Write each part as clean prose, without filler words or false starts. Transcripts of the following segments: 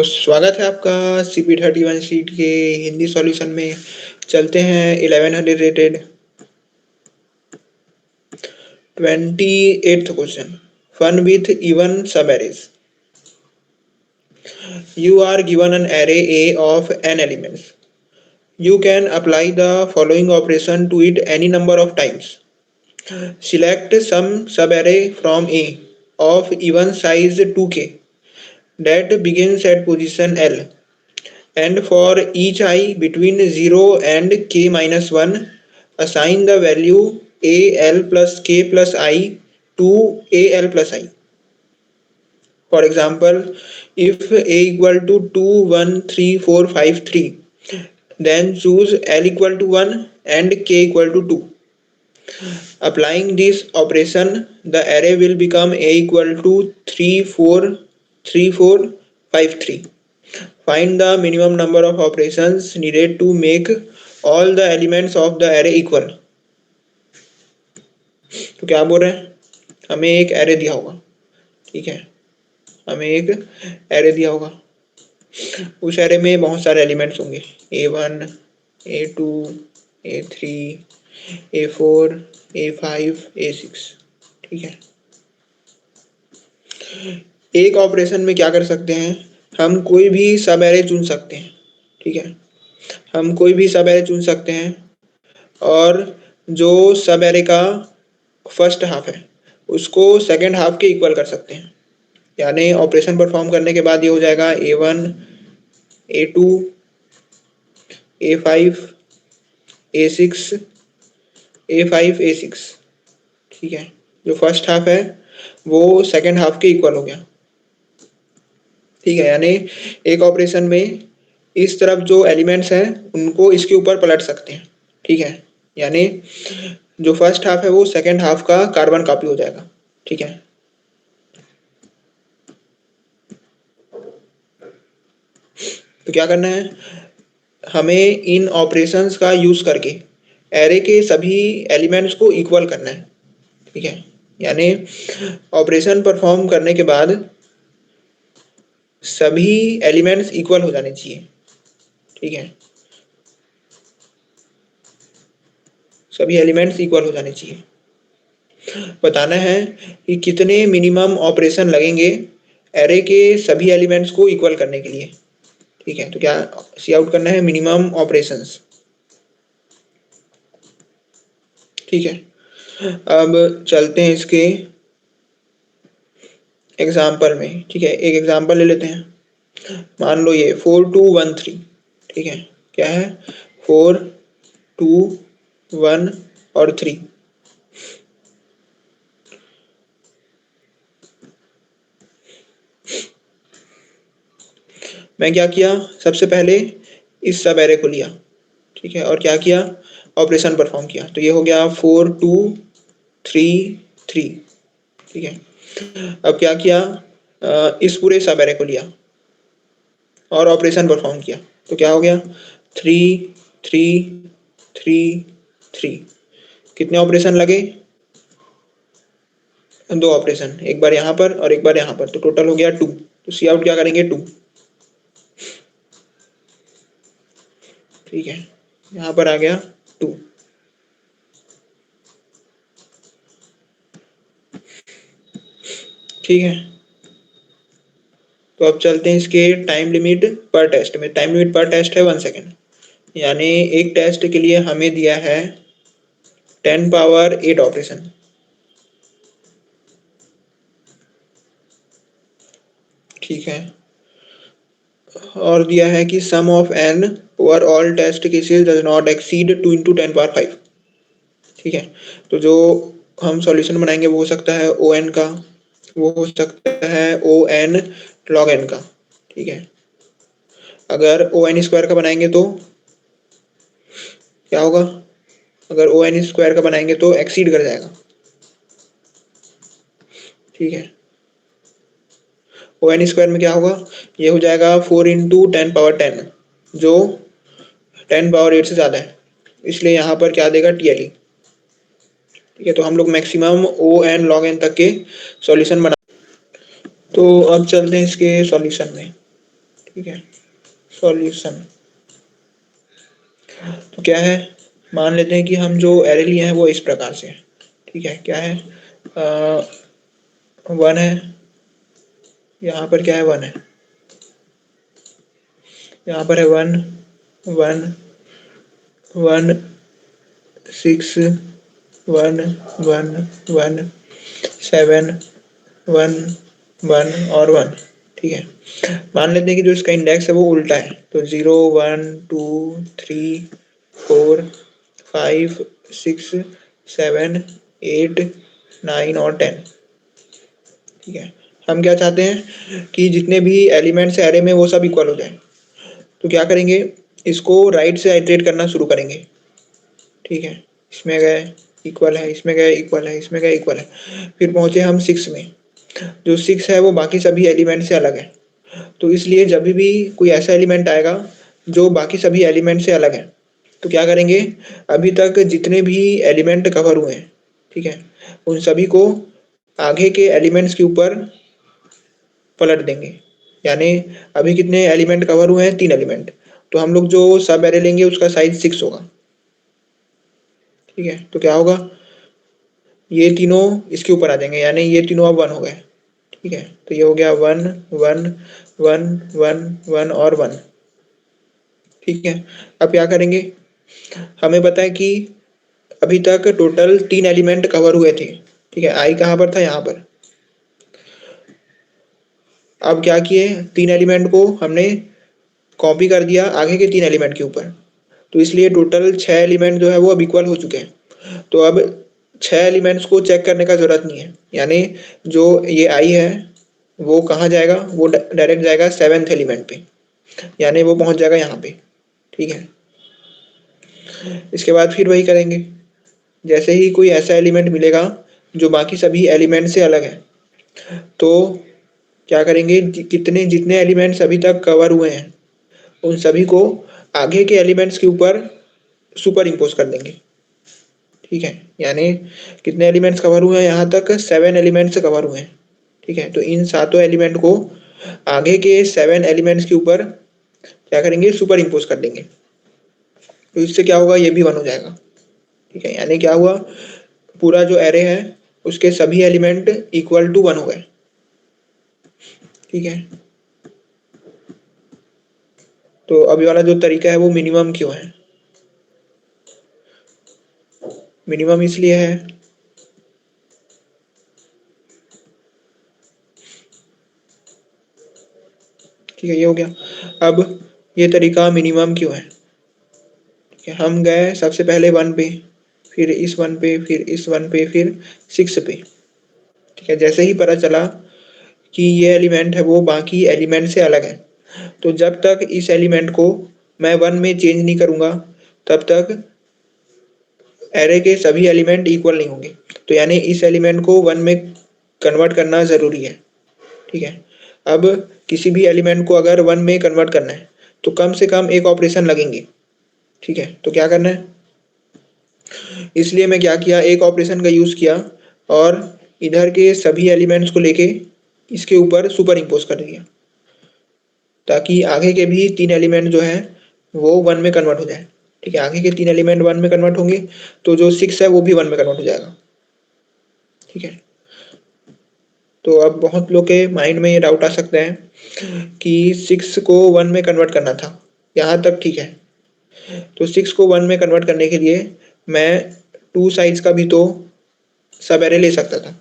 स्वागत है आपका CP31 शीट के हिंदी सॉल्यूशन में। चलते हैं 1100 rated 28th question. Fun with even subarrays. You are given an array A of n elements. You can apply the following operation to it any number of times. Select some subarray from A of even size 2k that begins at position L, and for each I between 0 and k minus 1, assign the value al plus k plus I to al plus I. For example, if a equal to 2 1 3 4 5 3, then choose l equal to 1 and k equal to 2. Applying this operation, the array will become a equal to 3 4 3 4 5 3. Find the minimum number of operations needed to make all the elements of the array equal. तो क्या बोल रहे हैं, हमें एक array दिया होगा, ठीक है, हमें एक एरे दिया होगा, उस एरे में बहुत सारे एलिमेंट्स होंगे A1 A2 A3 A4 A5 A6, ठीक है। एक ऑपरेशन में क्या कर सकते हैं, हम कोई भी सब एरे चुन सकते हैं, ठीक है, हम कोई भी सब एरे चुन सकते हैं और जो सब एरे का फर्स्ट हाफ है उसको सेकंड हाफ के इक्वल कर सकते हैं। यानी ऑपरेशन परफॉर्म करने के बाद ये हो जाएगा A1 A2 A5 A6 A5 A6, ठीक है। जो फर्स्ट हाफ है वो सेकंड हाफ के इक्वल हो गया, ठीक है। यानी एक ऑपरेशन में इस तरफ जो एलिमेंट्स हैं उनको इसके ऊपर पलट सकते हैं, ठीक है। यानी जो फर्स्ट हाफ है वो सेकंड हाफ का कार्बन कॉपी हो जाएगा, ठीक है। तो क्या करना है, हमें इन ऑपरेशंस का यूज करके एरे के सभी एलिमेंट्स को इक्वल करना है, ठीक है। यानी ऑपरेशन परफॉर्म करने के बाद सभी एलिमेंट्स इक्वल हो जाने चाहिए, ठीक है, सभी एलिमेंट्स इक्वल हो जाने चाहिए। बताना है कि कितने मिनिमम ऑपरेशन लगेंगे एरे के सभी एलिमेंट्स को इक्वल करने के लिए, ठीक है। तो क्या सी आउट करना है, मिनिमम ऑपरेशंस, ठीक है। अब चलते हैं इसके एग्जाम्पल में, ठीक है। एक एग्जाम्पल ले लेते हैं। मान लो ये 4 2 1 3, ठीक है। क्या है, 4 2 1 और 3। मैं क्या किया, सबसे पहले इस सब एरे को लिया, ठीक है, और क्या किया, ऑपरेशन परफॉर्म किया। तो ये हो गया 4 2 3 3, ठीक है। अब क्या किया, इस पूरे सब एरे को लिया और ऑपरेशन परफॉर्म किया। तो क्या हो गया, 3 3 3 3। कितने ऑपरेशन लगे, 2 ऑपरेशन, एक बार यहाँ पर और एक बार यहाँ पर, तो टोटल हो गया 2। तो सी आउट क्या करेंगे, 2, ठीक है। यहाँ पर आ गया 2, ठीक है। तो अब चलते हैं इसके टाइम लिमिट पर टेस्ट में। टाइम लिमिट पर टेस्ट है 1 सेकेंड, यानी एक टेस्ट के लिए हमें दिया है 10 पावर 8 ऑपरेशन, ठीक है। और दिया है कि sum of n overall test cases does not exceed 2 × 10 power 5, ठीक है। तो जो हम सॉल्यूशन बनाएंगे वो हो सकता है ON का, वो हो सकता है ON log n का, ठीक है। अगर ON स्क्वायर का बनाएंगे तो क्या होगा, अगर ON स्क्वायर का बनाएंगे तो एक्सीड कर जाएगा, ठीक है। ON स्क्वायर में क्या होगा, ये हो जाएगा 4 × 10 पावर 10, जो 10 पावर 8 से ज़्यादा है, इसलिए यहाँ पर क्या देगा, TLE, ठीक है। तो हम लोग मैक्सिमम ON log n तक के सॉल्यूशन बना। तो अब चलते हैं इसके सॉल्यूशन में, ठीक है। सॉल्यूशन तो क्या है, मान लेते हैं कि हम जो एरे लिए हैं वो इस प्रकार से है। ठीक है, क्या है, 1 है, यहाँ पर क्या है, 1 है, यहाँ पर है 1 1 1 6 1 1 1 7 1 1 और 1। ठीक है, मान लेते हैं कि जो इसका इंडेक्स है वो उल्टा है, तो 0 1 2 3 4 5 6 7 8 9 और 10। ठीक है, हम क्या चाहते हैं कि जितने भी एलिमेंट्स एरे में वो सब इक्वल हो जाए। तो क्या करेंगे, इसको राइट से आइटरेट करना शुरू करेंगे। ठीक है, इसमें गए इक्वल है, इसमें गए इक्वल है, इसमें गए इक्वल है, फिर पहुंचे हम 6 में। जो 6 है वो बाकी सभी एलिमेंट से अलग है, तो इसलिए जब भी कोई ऐसा एलिमेंट आएगा जो बाकी सभी एलिमेंट से अलग है, तो क्या करेंगे, अभी तक जितने भी एलिमेंट कवर हुए हैं, ठीक है, उन सभी को आगे के एलिमेंट्स के ऊपर पलट देंगे। यानी अभी कितने एलिमेंट कवर हुए हैं, 3 एलिमेंट, तो हम लोग जो सब एरे लेंगे उसका साइज 6 होगा। ठीक है, तो क्या होगा, ये तीनों इसके ऊपर आ जाएंगे, यानी ये तीनों अब 1 हो गए। ठीक है, तो ये हो गया 1 1 1 1 1 और 1। ठीक है, अब क्या करेंगे, हमें पता है कि अभी तक टोटल 3 एलिमेंट कवर हुए थे। ठीक है, आई कहाँ पर था, यहाँ पर। अब क्या किए, 3 एलिमेंट को हमने कॉपी कर दिया आगे के 3 एलिमेंट के ऊपर, तो इसलिए टोटल 6 एलिमेंट जो है वो अब इक्वल हो चुके हैं। तो अब 6 एलिमेंट्स को चेक करने का जरूरत नहीं है, यानी जो ये आई है वो कहाँ जाएगा, वो डायरेक्ट जाएगा 7th एलिमेंट पे, यानी वो पहुंच जाएगा यहाँ पे। ठीक है, इसके बाद फिर वही करेंगे, जैसे ही कोई ऐसा एलिमेंट मिलेगा जो बाकी सभी एलिमेंट से अलग है, तो क्या करेंगे, कितने जितने एलिमेंट्स अभी तक कवर हुए हैं उन सभी को आगे के एलिमेंट्स के ऊपर सुपर इम्पोज कर देंगे। ठीक है, यानी कितने एलिमेंट्स कवर हुए हैं, यहाँ तक 7 एलिमेंट्स कवर हुए हैं। ठीक है, तो इन सातों एलिमेंट को आगे के 7 एलिमेंट्स के ऊपर क्या करेंगे, सुपर इम्पोज कर देंगे। तो इससे क्या होगा, ये भी 1 हो जाएगा। ठीक है, यानी क्या हुआ, पूरा जो एरे है उसके सभी एलिमेंट इक्वल टू 1 हो गए। ठीक है, तो अभी वाला जो तरीका है वो मिनिमम क्यों है, मिनिमम इसलिए है, ठीक है, ये हो गया। अब ये तरीका मिनिमम क्यों है, ठीक है, हम गए सबसे पहले 1 पे, फिर इस 1 पे, फिर इस 1 पे, फिर 6 पे। ठीक है, जैसे ही पता चला कि ये एलिमेंट है वो बाकी एलिमेंट से अलग है, तो जब तक इस एलिमेंट को मैं 1 में चेंज नहीं करूंगा तब तक एरे के सभी एलिमेंट इक्वल नहीं होंगे। तो यानी इस एलिमेंट को 1 में कन्वर्ट करना ज़रूरी है। ठीक है, अब किसी भी एलिमेंट को अगर 1 में कन्वर्ट करना है तो कम से कम एक ऑपरेशन लगेंगे। ठीक है, तो क्या करना है, इसलिए मैं क्या किया, एक ऑपरेशन का यूज़ किया और इधर के सभी एलिमेंट्स को लेके इसके ऊपर सुपर इम्पोज कर दिया, ताकि आगे के भी 3 एलिमेंट जो है वो 1 में कन्वर्ट हो जाए। ठीक है, आगे के 3 एलिमेंट 1 में कन्वर्ट होंगे तो जो 6 है वो भी 1 में कन्वर्ट हो जाएगा। ठीक है, तो अब बहुत लोग के माइंड में ये डाउट आ सकता है कि 6 को 1 में कन्वर्ट करना था, यहाँ तक ठीक है। तो 6 को 1 में कन्वर्ट करने के लिए मैं 2 साइज का भी तो सब एरे ले सकता था,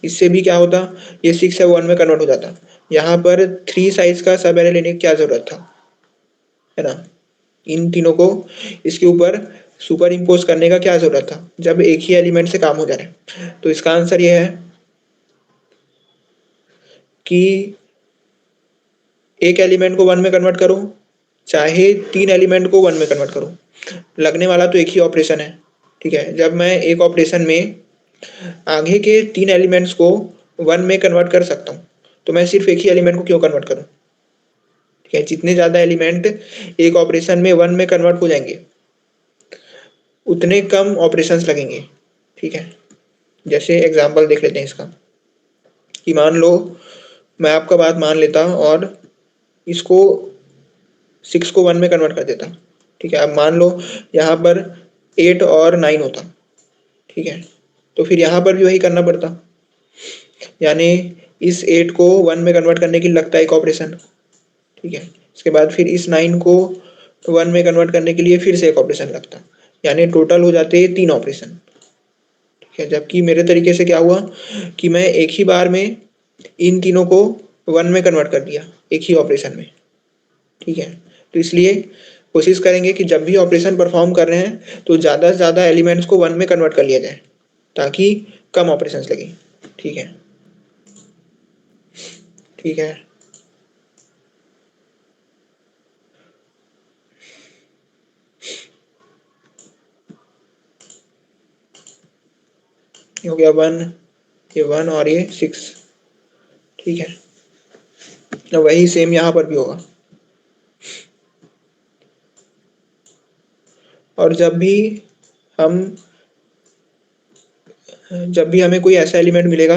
इससे भी क्या होता, ये 6 है 1 में कन्वर्ट हो जाता। यहाँ पर 3 साइज का सब एरे लेने की क्या जरूरत था, है ना, इन तीनों को इसके ऊपर सुपर इम्पोज करने का क्या जरूरत था जब एक ही एलिमेंट से काम हो जा रहा है। तो इसका आंसर ये है कि एक एलिमेंट को 1 में कन्वर्ट करो चाहे 3 एलिमेंट को 1 में कन्वर्ट करो, लगने वाला तो एक ही ऑपरेशन है। ठीक है, जब मैं एक ऑपरेशन में आगे के 3 एलिमेंट्स को 1 में कन्वर्ट कर सकता हूँ तो मैं सिर्फ एक ही एलिमेंट को क्यों कन्वर्ट करूँ। ठीक है, जितने ज्यादा एलिमेंट एक ऑपरेशन में 1 में कन्वर्ट हो जाएंगे उतने कम ऑपरेशंस लगेंगे। ठीक है, जैसे एग्जांपल देख लेते हैं इसका, कि मान लो मैं आपका बात मान लेता और इसको 6 को 1 में कन्वर्ट कर देता। ठीक है, अब मान लो यहाँ पर 8 और 9 होता। ठीक है, तो फिर यहाँ पर भी वही करना पड़ता, यानी इस 8 को 1 में कन्वर्ट करने के लिए लगता है एक ऑपरेशन। ठीक है, इसके बाद फिर इस 9 को 1 में कन्वर्ट करने के लिए फिर से एक ऑपरेशन लगता, यानी टोटल हो जाते हैं 3 ऑपरेशन। ठीक है, जबकि मेरे तरीके से क्या हुआ कि मैं एक ही बार में इन तीनों को 1 में कन्वर्ट कर दिया एक ही ऑपरेशन में। ठीक है, तो इसलिए कोशिश करेंगे कि जब भी ऑपरेशन परफॉर्म कर रहे हैं तो ज़्यादा से ज़्यादा एलिमेंट्स को 1 में कन्वर्ट कर लिया जाए ताकि कम ऑपरेशंस लगे। ठीक है। ठीक है, ये हो गया 1, ये 1 और ये 6। ठीक है, अब वही सेम यहाँ पर भी होगा। और हम जब भी हमें कोई ऐसा एलिमेंट मिलेगा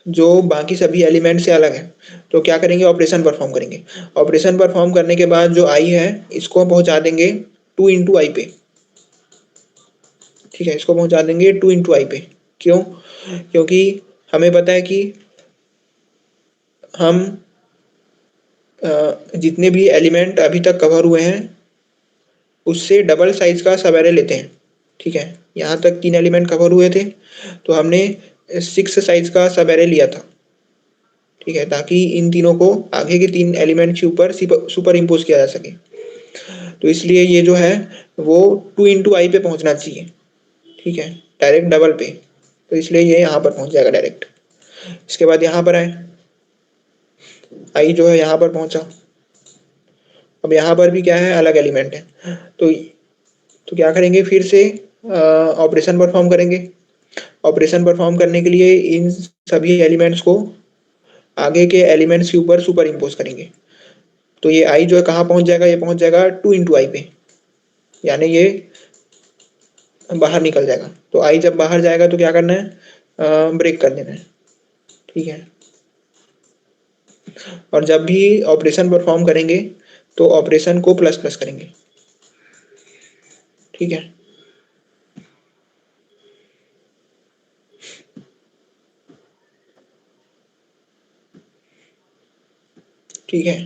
जो बाकी सभी एलिमेंट से अलग है, तो क्या करेंगे, ऑपरेशन परफॉर्म करेंगे। ऑपरेशन परफॉर्म करने के बाद जो आई है इसको हम पहुंचा देंगे 2 इंटू आई पे। ठीक है, इसको पहुंचा देंगे 2 इंटू आई पे। क्यों? क्योंकि हमें पता है कि हम जितने भी एलिमेंट अभी तक कवर हुए हैं उससे डबल साइज का सब एरे लेते हैं। ठीक है, यहाँ तक 3 एलिमेंट कवर हुए थे तो हमने 6 साइज का सब एरे लिया था। ठीक है, ताकि इन तीनों को आगे के 3 एलिमेंट के ऊपर सुपर इम्पोज किया जा सके। तो इसलिए ये जो है वो 2 इंटू आई पे पहुंचना चाहिए। ठीक है, डायरेक्ट डबल पे, तो इसलिए ये यहाँ पर पहुंच जाएगा डायरेक्ट। इसके बाद यहाँ पर आए, आई जो है यहाँ पर पहुंचा। अब यहाँ पर भी क्या है, अलग एलिमेंट है, तो क्या करेंगे, फिर से ऑपरेशन परफॉर्म करेंगे। ऑपरेशन परफॉर्म करने के लिए इन सभी एलिमेंट्स को आगे के एलिमेंट्स के ऊपर सुपर इम्पोज करेंगे। तो ये आई जो है कहाँ पहुंच जाएगा, ये पहुंच जाएगा 2 इंटू आई पे, यानी ये बाहर निकल जाएगा। तो आई जब बाहर जाएगा तो क्या करना है, ब्रेक कर देना है। ठीक है, और जब भी ऑपरेशन परफॉर्म करेंगे तो ऑपरेशन को प्लस प्लस करेंगे। ठीक है, ठीक है,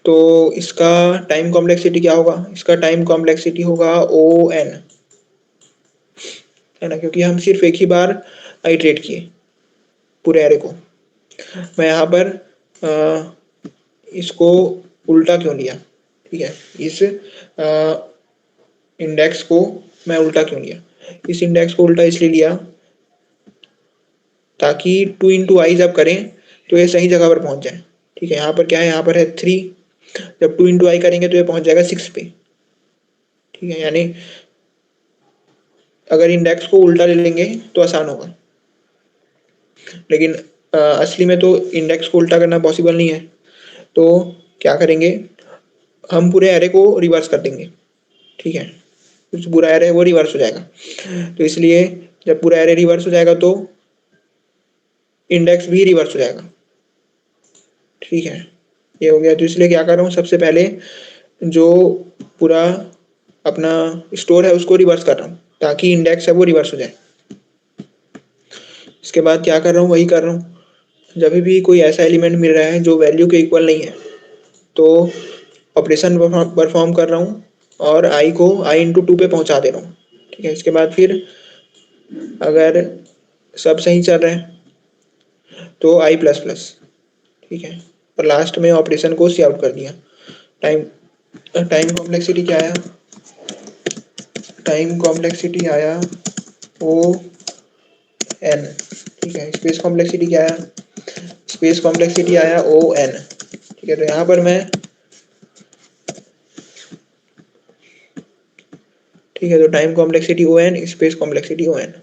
तो इसका टाइम कॉम्प्लेक्सिटी क्या होगा, इसका टाइम कॉम्प्लेक्सिटी होगा ओ एन, है ना, क्योंकि हम सिर्फ एक ही बार आइट्रेट किए पूरे एरे को। मैं यहाँ पर इसको उल्टा क्यों लिया, ठीक है, इस इंडेक्स को मैं उल्टा क्यों लिया, इस इंडेक्स को उल्टा इसलिए लिया ताकि 2 इंटू आई जब करें तो ये सही जगह पर पहुंच जाए। ठीक है, यहाँ पर क्या है, यहाँ पर है 3, जब 2 इंटू आई करेंगे तो ये पहुंच जाएगा 6 पे। ठीक है, यानी अगर इंडेक्स को उल्टा ले लेंगे तो आसान होगा, लेकिन असली में तो इंडेक्स को उल्टा करना पॉसिबल नहीं है। तो क्या करेंगे, हम पूरे एरे को रिवर्स कर देंगे। ठीक है, जो पूरा एरे है वो रिवर्स हो जाएगा। तो इसलिए जब पूरा एरे रिवर्स हो जाएगा तो इंडेक्स भी रिवर्स हो जाएगा। ठीक है, ये हो गया। तो इसलिए क्या कर रहा हूँ, सबसे पहले जो पूरा अपना स्टोर है उसको रिवर्स कर रहा हूँ ताकि इंडेक्स है वो रिवर्स हो जाए। इसके बाद क्या कर रहा हूँ, वही कर रहा हूँ, जब भी कोई ऐसा एलिमेंट मिल रहा है जो वैल्यू के इक्वल नहीं है तो ऑपरेशन परफॉर्म कर रहा हूँ और आई को आई इंटू 2 पे पहुंचा दे रहा हूँ। ठीक है, इसके बाद फिर अगर सब सही चल रहा है तो आई प्लस प्लस। ठीक है, और लास्ट में ऑपरेशन को सी आउट कर दिया। टाइम टाइम कॉम्प्लेक्सिटी क्या आया, टाइम कॉम्प्लेक्सिटी आया ओ एन। ठीक है, स्पेस कॉम्प्लेक्सिटी क्या आया, स्पेस कॉम्प्लेक्सिटी आया ओ एन। ठीक है, तो यहाँ पर मैं, ठीक है, तो time complexity O N, space complexity O N.